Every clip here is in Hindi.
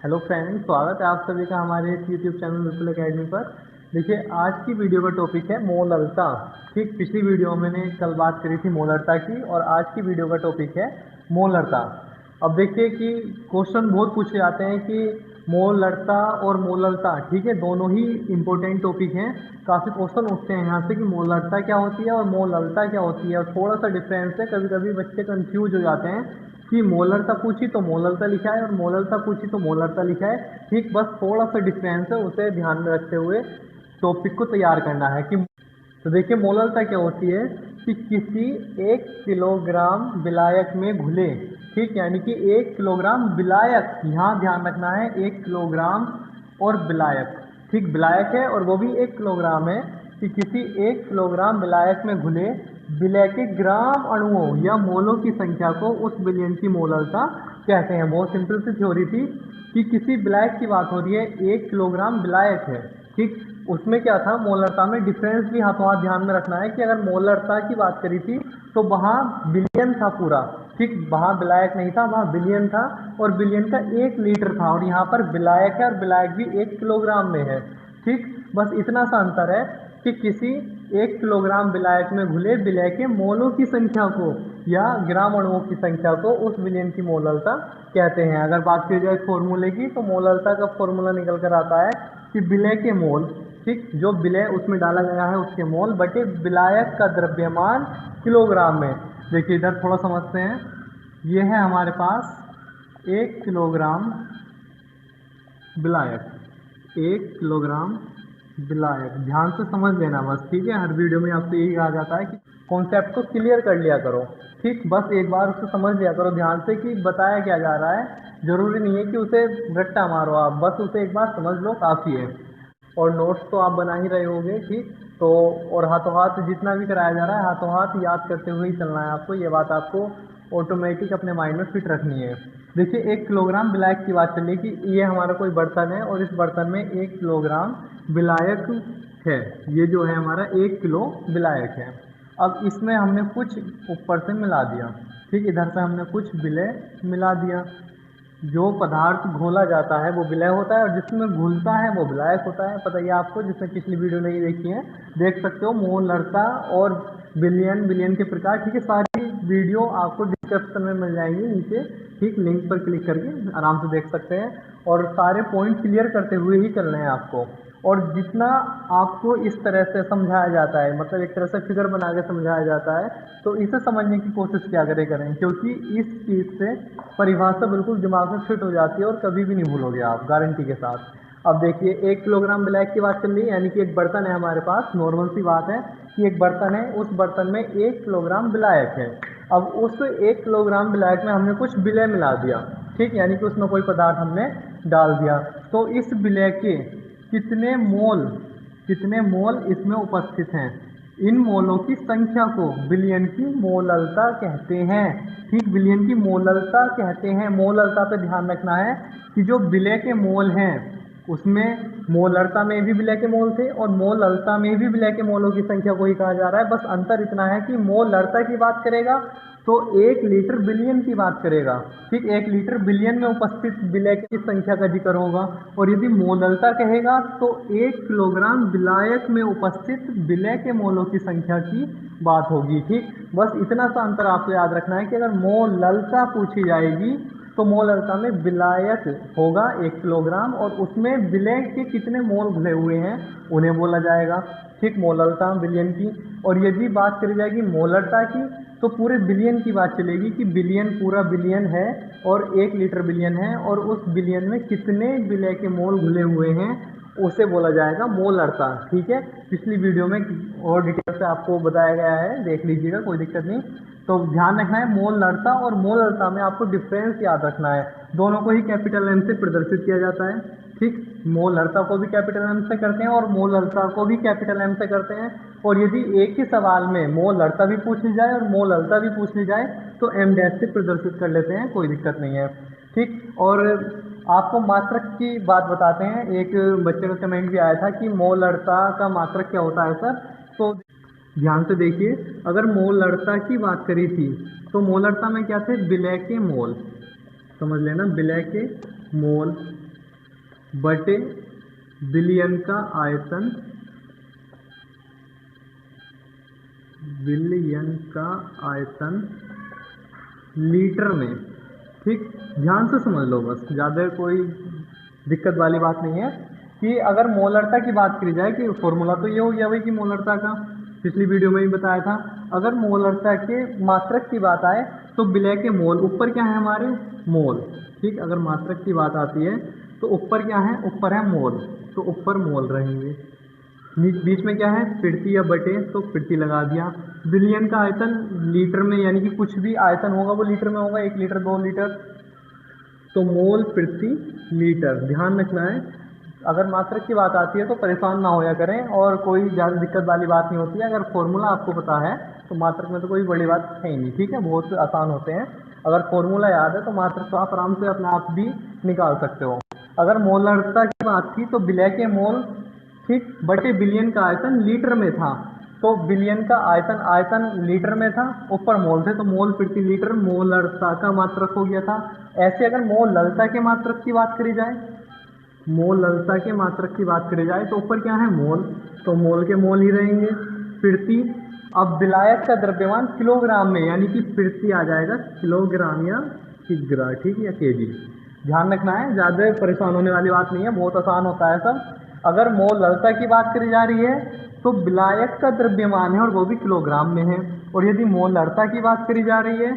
हेलो फ्रेंड्स, स्वागत है आप सभी का हमारे इस यूट्यूब चैनल विपुल एकेडमी पर। देखिए, आज की वीडियो का टॉपिक है मोलरता। ठीक, पिछली वीडियो में मैंने कल बात करी थी मोलरता की और आज की वीडियो का टॉपिक है मोलरता। अब देखिए कि क्वेश्चन बहुत पूछे जाते हैं कि मोलरता और मोलरता, ठीक है, दोनों ही इम्पोर्टेंट टॉपिक हैं। काफ़ी क्वेश्चन उठते हैं यहाँ से कि मोलरता क्या होती है और मोलरता क्या होती है, और थोड़ा सा डिफरेंस है। कभी कभी बच्चे कंफ्यूज हो जाते हैं कि मोलरता पूछी तो मोलरता लिखा है और मोलरता पूछी तो मोलरता लिखा है। ठीक, बस थोड़ा सा डिफरेंस है, उसे ध्यान में रखते हुए टॉपिक को तैयार करना है। कि तो देखिए, मोलरता क्या होती है कि किसी 1 किलोग्राम विलायक में घुले, ठीक, यानी कि 1 किलोग्राम विलायक, यहाँ ध्यान रखना है 1 किलोग्राम और विलायक, ठीक, विलायक है और वो भी 1 किलोग्राम है, कि किसी 1 किलोग्राम विलायक में घुले विलय के ग्राम अणुओं या मोलों की संख्या को उस विलयन की मोलरता कहते हैं। बहुत सिंपल सी थ्योरी थी कि किसी विलायक की बात हो रही है, 1 किलोग्राम विलायक है, ठीक, उसमें क्या था, मोलरता में डिफरेंस भी हाथों हाथ ध्यान में रखना है कि अगर मोलरता की बात करी थी तो वहाँ बिलियन था पूरा, ठीक, वहाँ विलायक नहीं था, वहाँ बिलियन था और बिलियन का 1 लीटर था, और यहाँ पर विलायक है और विलायक भी 1 किलोग्राम में है। ठीक, बस इतना सा अंतर है कि किसी 1 किलोग्राम विलायक में घुले विलय के मोलों की संख्या को या ग्राम अणुओं की संख्या को उस विलयन की मोलरता कहते हैं। अगर बात की जाए फॉर्मूले की, तो मोलरता का फॉर्मूला निकल कर आता है कि विलय के मोल, ठीक, जो विलय उसमें डाला गया है उसके मोल बटे विलायक का द्रव्यमान किलोग्राम में। देखिए, इधर थोड़ा समझते हैं। ये है हमारे पास 1 किलोग्राम विलायक, 1 किलोग्राम विलायक, ध्यान से समझ लेना बस, ठीक है। हर वीडियो में आपसे यही कहा जाता है कि कॉन्सेप्ट को क्लियर कर लिया करो, ठीक, बस एक बार उसे समझ लिया करो ध्यान से कि बताया क्या जा रहा है। जरूरी नहीं है कि उसे रट्टा मारो आप, बस उसे एक बार समझ लो, काफ़ी है। और नोट्स तो आप बना ही रहे होगे, ठीक, तो और हाथों हाथ जितना भी कराया जा रहा है हाथों हाथ याद करते हुए ही चलना है आपको। ये बात आपको ऑटोमेटिक अपने माइंड में फिट रखनी है। देखिए, 1 किलोग्राम विलायक की बात चलिए कि ये हमारा कोई बर्तन है और इस बर्तन में 1 किलोग्राम विलायक है। ये जो है हमारा 1 किलो विलायक है। अब इसमें हमने कुछ ऊपर से मिला दिया, ठीक, इधर से हमने कुछ विलय मिला दिया। जो पदार्थ घोला जाता है वो विलय होता है और जिसमें घुलता है वो विलायक होता है। पता ही आपको, जिसने पिछली वीडियो नहीं देखी है देख सकते हो, मोलरता और विलयन, विलयन के प्रकार, ठीक है, सारी वीडियो आपको डिस्क्रिप्शन में मिल जाएंगी नीचे, ठीक, लिंक पर क्लिक करके आराम से देख सकते हैं। और सारे पॉइंट क्लियर करते हुए ही चलना है आपको। और जितना आपको इस तरह से समझाया जाता है, मतलब एक तरह से फिगर बना के समझाया जाता है, तो इसे समझने की कोशिश क्या करें, क्योंकि इस चीज़ से परिभाषा बिल्कुल दिमाग में फिट हो जाती है और कभी भी नहीं भूलोगे आप, गारंटी के साथ। अब देखिए, 1 किलोग्राम विलायक की बात चल रही है, यानी कि एक बर्तन है हमारे पास। नॉर्मल सी बात है कि एक बर्तन है, उस बर्तन में 1 किलोग्राम विलायक है। अब उस 1 किलोग्राम विलायक में हमने कुछ विलय मिला दिया, ठीक, यानी कि उसमें कोई पदार्थ हमने डाल दिया। तो इस विलय के कितने मोल इसमें उपस्थित हैं, इन मोलों की संख्या को विलयन की मोलरता कहते हैं। ठीक, विलयन की मोलरता कहते हैं। मोलरता पे ध्यान रखना है कि जो विलय के मोल हैं उसमें मोलरता में भी विलय के मोल थे और मोलरता में भी विलय के मोलों की संख्या को ही कहा जा रहा है। बस अंतर इतना है कि मोलरता की बात करेगा तो 1 लीटर बिलियन की बात करेगा, ठीक, 1 लीटर बिलियन में उपस्थित विलय की संख्या का जिक्र होगा। और यदि मोलरता कहेगा तो 1 किलोग्राम विलायक में उपस्थित विलय के मोलों की संख्या की बात होगी, ठीक। बस इतना सा अंतर आपको याद रखना है कि अगर मोलरता पूछी जाएगी तो मोलरता में विलायक होगा 1 किलोग्राम और उसमें विलय के कितने मोल घुले हुए हैं उन्हें बोला जाएगा, ठीक, मोलरता विलियन की। और यदि बात करी जाएगी मोलरता की तो पूरे बिलियन की बात चलेगी कि बिलियन, पूरा बिलियन है और 1 लीटर बिलियन है और उस बिलियन में कितने विलय के मोल घुले हुए हैं उसे बोला जाएगा मोलरता, ठीक है। पिछली वीडियो में और डिटेल से आपको बताया गया है, देख लीजिएगा, कोई दिक्कत नहीं। तो ध्यान रखना है मोलरता और मोलरता में आपको डिफरेंस याद रखना है। दोनों को ही कैपिटल एम से प्रदर्शित किया जाता है, ठीक, मोलरता को भी कैपिटल एम से करते हैं और मोलरता को भी कैपिटल एम से करते हैं। और यदि एक ही सवाल में मोलरता भी पूछ ली जाए और मोलरता भी पूछ ली जाए तो एम डैश से प्रदर्शित कर लेते हैं, कोई दिक्कत नहीं है, ठीक। और आपको मात्रक की बात बताते हैं। एक बच्चे का कमेंट भी आया था कि मोलरता का मात्रक क्या होता है सर, तो ध्यान से देखिए, अगर मोलरता की बात करी थी तो मोलरता में क्या थे, विलय के मोल, समझ लेना, विलय के मोल, बटे बिलियन का आयतन, बिलियन का आयतन लीटर में। ठीक, ध्यान से समझ लो, बस ज़्यादा कोई दिक्कत वाली बात नहीं है कि अगर मोलरता की बात करी जाए कि फॉर्मूला तो ये हो गया भाई कि मोलरता का पिछली वीडियो में भी बताया था। अगर मोलरता के मात्रक की बात आए तो विलय के मोल, ऊपर क्या है हमारे मोल। ठीक, अगर मात्रक की बात आती है तो ऊपर क्या है, ऊपर है मोल, तो ऊपर मोल रहेंगे। बीच में क्या है, पृथ्वी या बटे, तो पृथ्वी लगा दिया। बिलियन का आयतन लीटर में, यानी कि कुछ भी आयतन होगा वो लीटर में होगा, 1 लीटर 2 लीटर, तो मोल प्रति लीटर। ध्यान रखना है, अगर मात्रक की बात आती है तो परेशान ना होया करें, और कोई ज़्यादा दिक्कत वाली बात नहीं होती है। अगर फॉर्मूला आपको पता है तो मात्रक में तो कोई बड़ी बात है ही नहीं। ठीक है, बहुत आसान होते हैं। अगर फॉर्मूला याद है तो मात्रक तो आप आराम से अपने आप भी निकाल सकते हो। अगर मोलरता की बात थी तो विलय के मोल, ठीक, बटे बिलियन का आयतन लीटर में था, तो बिलियन का आयतन, आयतन लीटर में था, ऊपर मोल थे, तो मोल प्रति लीटर मोलरता का मात्रक हो गया था। ऐसे अगर मोलरता के मात्रक की बात करी जाए, मोलरता के मात्रक की बात करी जाए तो ऊपर क्या है मोल, तो मोल के मोल ही रहेंगे प्रति। अब विलायक का द्रव्यमान किलोग्राम में, यानी कि प्रति आ जाएगा किलोग्राम या किग्रा, ठीक, या केजी। ध्यान रखना है, ज़्यादा परेशान होने वाली बात नहीं है, बहुत आसान होता है सब। अगर मोलरता की बात करी जा रही है तो विलायक का द्रव्यमान है और वो भी किलोग्राम में है। और यदि मोलरता की बात करी जा रही है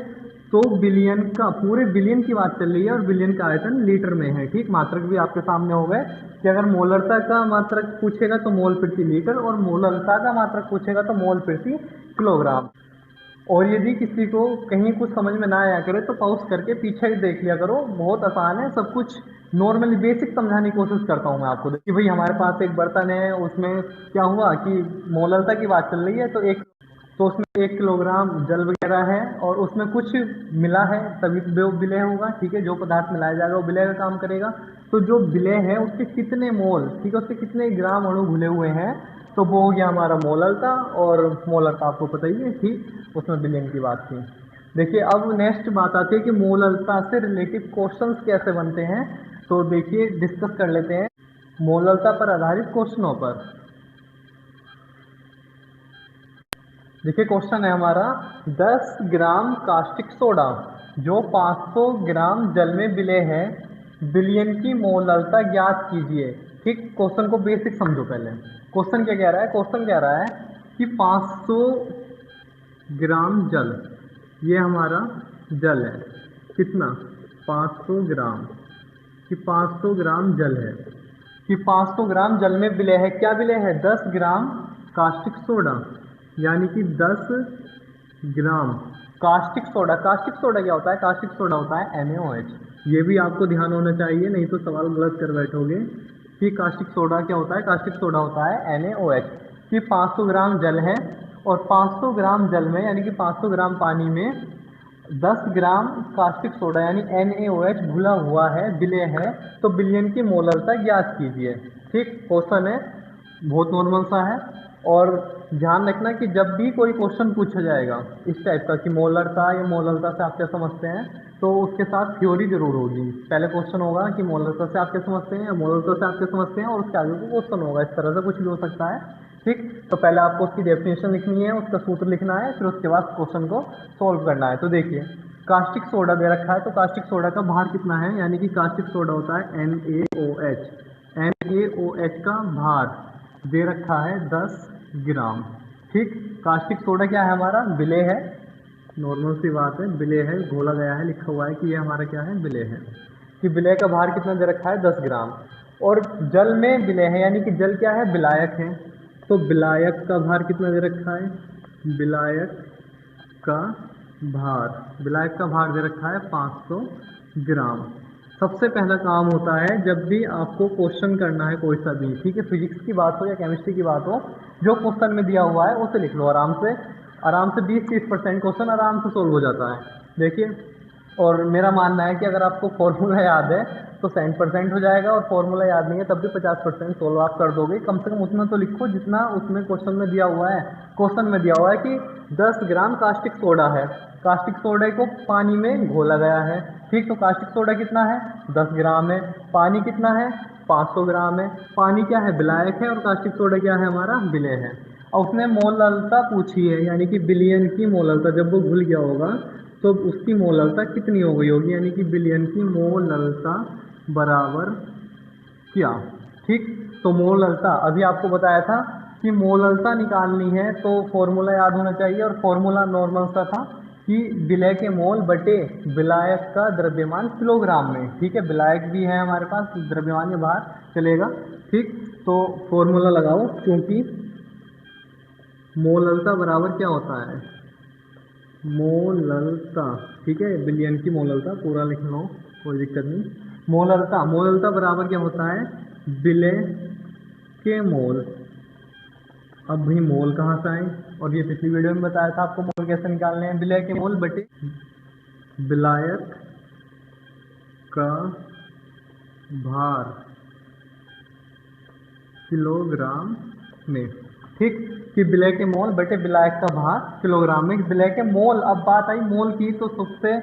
तो बिलियन का, पूरे बिलियन की बात चल रही है और बिलियन का आयतन लीटर में है। ठीक, मात्रक भी आपके सामने हो गए कि अगर मोलरता का मात्रक पूछेगा तो मोल प्रति लीटर, और मोलरता का मात्रक पूछेगा तो मोल प्रति किलोग्राम। और यदि किसी को कहीं कुछ समझ में ना आया करे तो पॉज करके पीछे देख लिया करो, बहुत आसान है सब कुछ। नॉर्मली बेसिक समझाने की कोशिश करता हूँ मैं आपको कि भाई हमारे पास एक बर्तन है, उसमें क्या हुआ कि मोलरता की बात चल रही है तो उसमें 1 किलोग्राम जल वगैरह है और उसमें कुछ मिला है, तभी वो विलय होगा। ठीक है, जो पदार्थ मिलाया जाएगा वो विलय का काम करेगा। तो जो विलय है उसके कितने मोल, ठीक है, उसके कितने ग्राम अणु घुले हुए हैं, तो वो हो गया हमारा मोलरता। और मोलरता आपको पता ही है, ठीक, उसमें बिलियन की बात थी। देखिए, अब नेक्स्ट बात आती है कि मोलरता से रिलेटेड क्वेश्चंस कैसे बनते हैं। तो देखिए, डिस्कस कर लेते हैं मोलरता पर आधारित क्वेश्चनों पर। देखिए, क्वेश्चन है हमारा 10 ग्राम कास्टिक सोडा जो 500 ग्राम जल में विलय है, बिलियन की मोलरता ज्ञात कीजिए। ठीक, क्वेश्चन को बेसिक समझो पहले। क्वेश्चन क्या कह रहा है, क्वेश्चन कह रहा है कि 500 ग्राम जल, ये हमारा जल है, कितना, 500 ग्राम, कि 500 ग्राम जल है, कि 500 ग्राम जल में विलय है, क्या विलय है, 10 ग्राम कास्टिक सोडा, यानी कि 10 ग्राम कास्टिक सोडा। कास्टिक सोडा क्या होता है, कास्टिक सोडा होता है NaOH। ये भी आपको ध्यान होना चाहिए, नहीं तो सवाल गलत कर बैठोगे कि कास्टिक सोडा क्या होता है। कास्टिक सोडा होता है NaOH। कि 500 ग्राम जल है और 500 ग्राम जल में, यानी कि 500 ग्राम पानी में 10 ग्राम कास्टिक सोडा यानी NaOH घुला हुआ है, विलय है, तो बिलियन की मोलरता ज्ञात कीजिए। ठीक, क्वेश्चन है, बहुत नॉर्मल सा है। और ध्यान रखना कि जब भी कोई क्वेश्चन पूछा जाएगा इस टाइप का कि मोलरता या मोलरता से आप क्या समझते हैं, तो उसके साथ थ्योरी जरूर होगी। पहले क्वेश्चन होगा कि मोलरता से आप क्या समझते हैं या मोलरता से आप क्या समझते हैं, और उसके आगे को क्वेश्चन होगा। इस तरह से कुछ भी हो सकता है। ठीक, तो पहले आपको उसकी डेफिनेशन लिखनी है, उसका सूत्र लिखना है, फिर उसके बाद क्वेश्चन को सॉल्व करना है। तो देखिए, कास्टिक सोडा दे रखा है, तो कास्टिक सोडा का भार कितना है, यानी कि कास्टिक सोडा होता है NaOH। NaOH का भार दे रखा है 10 ग्राम। ठीक, कास्टिक सोडा क्या है हमारा, विलय है, नॉर्मल सी बात है, विलय है, घोला गया है, लिखा हुआ है कि ये हमारा क्या है, विलय है। कि विलय का भार कितना दे रखा है, 10 ग्राम। और जल में विलय है, यानी कि जल क्या है, विलायक है, तो विलायक का भार कितना दे रखा है, विलायक का भार, विलायक का भार दे रखा है 500 ग्राम। सबसे पहला काम होता है जब भी आपको क्वेश्चन करना है कोई सा भी, ठीक है, फिजिक्स की बात हो या केमिस्ट्री की बात हो, जो क्वेश्चन में दिया हुआ है उसे लिख लो आराम से। आराम से 20-30% क्वेश्चन आराम से सोल्व हो जाता है। देखिए, और मेरा मानना है कि अगर आपको फॉर्मूला याद है तो 100% हो जाएगा, और फॉर्मूला याद नहीं है तब भी 50% सोल्व आप कर दोगे। कम से कम उतना तो लिखो जितना उसमें क्वेश्चन में दिया हुआ है। क्वेश्चन में दिया हुआ है कि 10 ग्राम कास्टिक सोडा है, कास्टिक सोडा को पानी में घोला गया है। ठीक, तो कास्टिक सोडा कितना है, 10 ग्राम है, पानी कितना है, 500 ग्राम है। पानी क्या है, विलायक है, और कास्टिक सोडा क्या है, हमारा विलेय है। और उसने मोललता पूछी है, यानी कि बिलियन की मोललता, जब वो घुल गया होगा तो उसकी मोललता कितनी हो गई होगी, यानी कि बिलियन की मोललता बराबर क्या। ठीक, तो मोललता अभी आपको बताया था कि मोललता निकालनी है तो फॉर्मूला याद होना चाहिए, और फॉर्मूला नॉर्मल सा था कि विलय के मोल बटे विलायक का द्रव्यमान किलोग्राम में। ठीक है, विलायक भी है हमारे पास, द्रव्यमान के बाहर चलेगा। ठीक, तो फॉर्मूला लगाओ, क्योंकि मोललता बराबर क्या होता है, मोललता। ठीक है, बिलियन की मोललता पूरा लिख लो, कोई दिक्कत नहीं। मोललता, मोललता बराबर क्या होता है, विलय के मोल। अब भाई मोल कहाँ से आए, और ये पिछली वीडियो में बताया था आपको मोल कैसे निकालने हैं। विलय के मोल बटे विलायक का भार किलोग्राम में। ठीक, कि विलय के मोल बटे विलायक का भार किलोग्राम में। विलय के मोल, अब बात आई मोल की, तो सबसे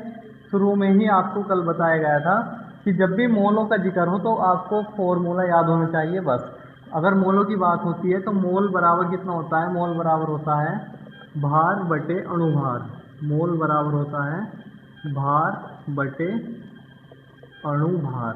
शुरू में ही आपको कल बताया गया था कि जब भी मोलों का जिक्र हो तो आपको फॉर्मूला याद होना चाहिए बस। अगर मोलों की बात होती है तो मोल बराबर कितना होता है, मोल बराबर होता है भार बटे अणुभार। मोल बराबर होता है भार बटे अणुभार।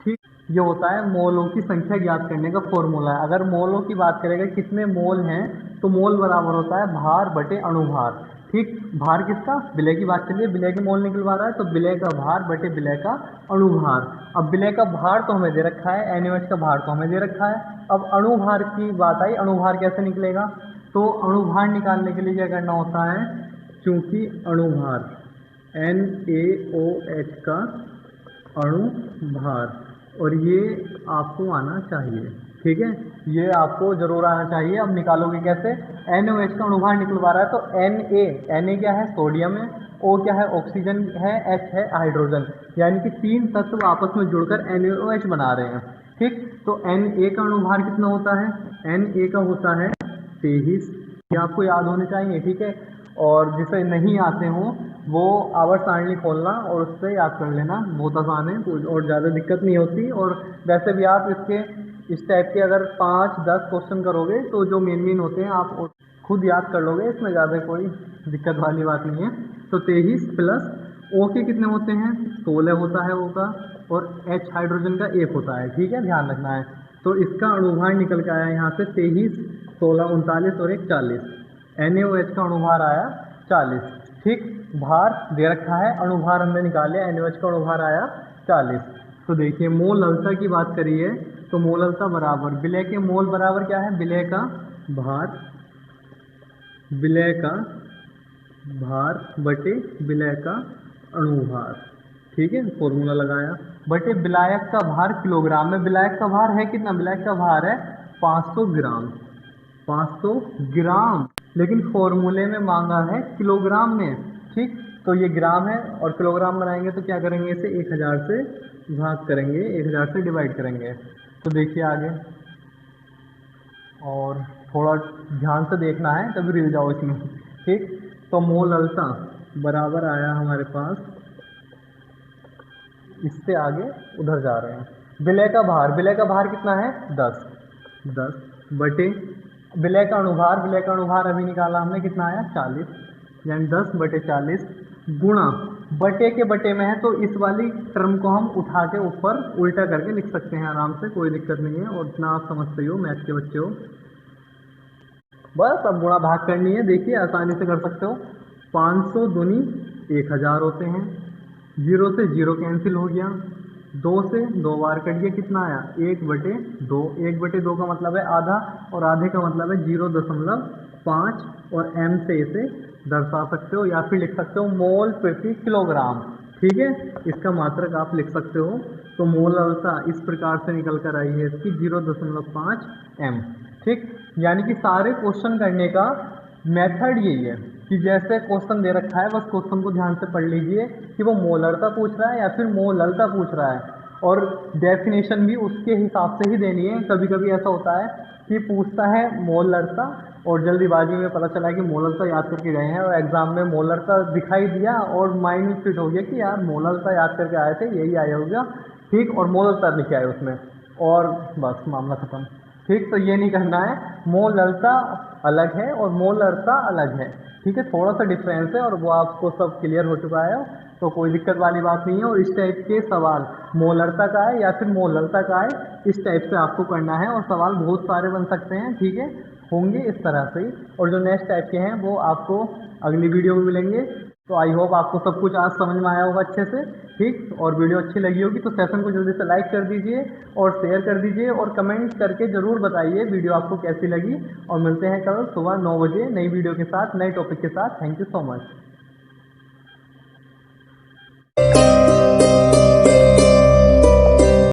ठीक, ये होता है मोलों की संख्या ज्ञात करने का फॉर्मूला है। अगर मोलों की बात करेंगे कितने मोल हैं, तो मोल बराबर होता है भार बटे अणुभार। ठीक, भार किसका, विलय की बात चलिए, विलय के मोल निकलवा रहा है तो विलय का भार बटे विलय का अणुभार। अब विलय का भार तो हमें दे रखा है, NaOH का भार तो हमें दे रखा है। अब अणुभार की बात आई, अणुभार कैसे निकलेगा, तो अणुभार निकालने के लिए क्या करना होता है, क्योंकि अणुभार NaOH का अणुभार, और ये आपको आना चाहिए। ठीक है, ये आपको जरूर आना चाहिए। अब निकालोगे कैसे, NaOH का अणुभार निकलवा रहा है तो Na क्या है, सोडियम है, O क्या है, ऑक्सीजन है, H है हाइड्रोजन, यानी कि तीन तत्व आपस में जुड़कर NaOH बना रहे हैं। ठीक, तो Na का अणुभार कितना होता है, Na का होता है 23। ये आपको याद होने चाहिए। ठीक है, और जिसे नहीं आते हों वो आवर्त सारणी खोलना और उससे याद कर लेना, बहुत आसान है, कोई और ज़्यादा दिक्कत नहीं होती। और वैसे भी आप इसके इस टाइप के अगर 5-10 क्वेश्चन करोगे तो जो मेन होते हैं आप खुद याद कर लोगे, इसमें ज़्यादा कोई दिक्कत वाली बात नहीं है। तो 23 प्लस O के कितने होते हैं, 16 होता है O का, और H हाइड्रोजन का 1 होता है। ठीक है, ध्यान रखना है। तो इसका अणुभार निकल के आया यहाँ से 23, 16, 39 और 1 40। NaOH का अणुभार आया 40। ठीक, भार दे रखा है, अणुभार हमने निकाले, NaOH का अणुभार आया 40। तो देखिए मोललता की बात करिए तो मोललता बराबर विलय के मोल बराबर क्या है, विलय का भार, विलय का भार बटे विलय का अणुभार। ठीक है, फॉर्मूला लगाया, बटे विलायक का भार किलोग्राम में। विलायक का भार है कितना, विलायक का भार है 500 ग्राम, 500 ग्राम, लेकिन फॉर्मूले में मांगा है किलोग्राम में। ठीक, तो ये ग्राम है और किलोग्राम बनाएंगे तो क्या करेंगे, इसे 1000 से भाग करेंगे, 1000 से डिवाइड करेंगे। तो देखिए आगे, और थोड़ा ध्यान से देखना है तभी रिल जाओ इसमें। ठीक, तो मोललता बराबर आया हमारे पास, इससे आगे उधर जा रहे हैं, विलय का भार, विलय का भार कितना है 10 बटे विलय का अणुभार, विलय का अणुभार अभी निकाला हमने, कितना आया 40, यानी 10 बटे 40 गुणा बटे के बटे में है तो इस वाली टर्म को हम उठा के ऊपर उल्टा करके लिख सकते हैं आराम से, कोई दिक्कत नहीं है। और इतना आप समझते हो, मैथ के बच्चे हो, बस अब गुणा भाग करनी है। देखिए आसानी से कर सकते हो, 500 दूनी 1000 होते हैं, 0 से 0 कैंसिल हो गया, 2 से 2 बार कट गया, कितना आया 1/2। 1/2 का मतलब है आधा, और आधे का मतलब है 0.5, और m से इसे दर्शा सकते हो या फिर लिख सकते हो मोल प्रति किलोग्राम। ठीक है, इसका मात्रक आप लिख सकते हो। तो मोललता इस प्रकार से निकल कर आई है इसकी 0.5 m। ठीक, यानी कि सारे क्वेश्चन करने का मेथड यही है कि जैसे क्वेश्चन दे रखा है बस क्वेश्चन को ध्यान से पढ़ लीजिए कि वो मोलरता पूछ रहा है या फिर मोललता पूछ रहा है, और डेफिनेशन भी उसके हिसाब से ही देनी है। कभी कभी ऐसा होता है कि पूछता है मोलरता और जल्दीबाजी में पता चला कि मोलरता याद करके गए हैं और एग्जाम में मोलरता दिखाई दिया और माइंड में फिट हो गया कि यार मोलरता याद करके आए थे, यही आया होगा, ठीक, और मोलरता लिखे आए उसमें, और बस मामला खत्म। ठीक, तो ये नहीं करना है, मोलरता अलग है और मोलरता अलग है। ठीक है, थोड़ा सा डिफरेंस है और वो आपको सब क्लियर हो चुका है, तो कोई दिक्कत वाली बात नहीं है। और इस टाइप के सवाल मोलरता का है या फिर मोलरता का है, इस टाइप से आपको करना है और सवाल बहुत सारे बन सकते हैं। ठीक है, होंगे इस तरह से ही, और जो नेक्स्ट टाइप के हैं वो आपको अगली वीडियो में मिलेंगे। तो आई होप आपको सब कुछ आज समझ में आया होगा अच्छे से। ठीक, और वीडियो अच्छी लगी होगी तो सेशन को जल्दी से लाइक कर दीजिए और शेयर कर दीजिए और कमेंट करके ज़रूर बताइए वीडियो आपको कैसी लगी। और मिलते हैं कल सुबह 9 बजे नई वीडियो के साथ, नए टॉपिक के साथ। Thank you so much.